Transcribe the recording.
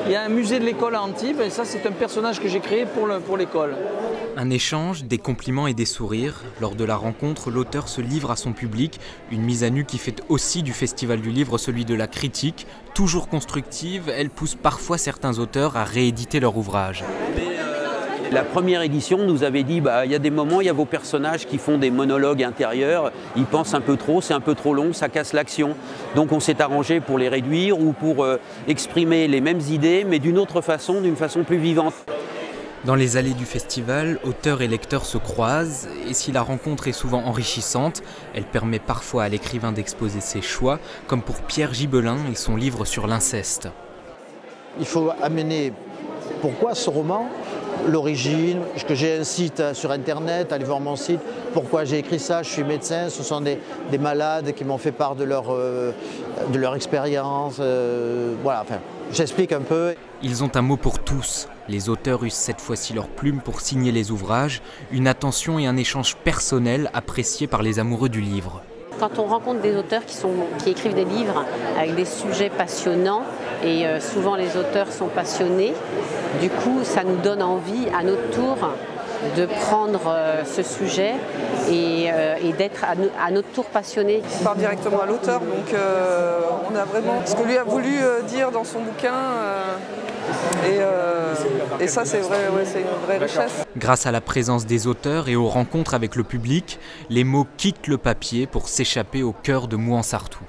Il y a un musée de l'école à Antibes et ça c'est un personnage que j'ai créé pour l'école. Un échange, des compliments et des sourires. Lors de la rencontre, l'auteur se livre à son public, une mise à nu qui fait aussi du Festival du Livre celui de la critique. Toujours constructive, elle pousse parfois certains auteurs à rééditer leur ouvrage. La première édition nous avait dit il y a des moments, il y a vos personnages qui font des monologues intérieurs, ils pensent un peu trop, c'est un peu trop long, ça casse l'action. Donc on s'est arrangé pour les réduire ou pour exprimer les mêmes idées, mais d'une autre façon, d'une façon plus vivante. Dans les allées du festival, auteurs et lecteurs se croisent, et si la rencontre est souvent enrichissante, elle permet parfois à l'écrivain d'exposer ses choix, comme pour Pierre Gibelin et son livre sur l'inceste. Il faut amener pourquoi ce roman, l'origine, que j'ai un site sur internet, allez voir mon site, pourquoi j'ai écrit ça, je suis médecin, ce sont des malades qui m'ont fait part de leur expérience, voilà, enfin, j'explique un peu. Ils ont un mot pour tous. Les auteurs usent cette fois-ci leur plume pour signer les ouvrages, une attention et un échange personnel appréciés par les amoureux du livre. Quand on rencontre des auteurs qui écrivent des livres avec des sujets passionnants, et souvent les auteurs sont passionnés, du coup ça nous donne envie à notre tour de prendre ce sujet et d'être à notre tour passionné. On parle directement à l'auteur, donc on a vraiment ce que lui a voulu dire dans son bouquin. Et ça, c'est vrai, c'est une vraie richesse. Grâce à la présence des auteurs et aux rencontres avec le public, les mots quittent le papier pour s'échapper au cœur de Mouansartou.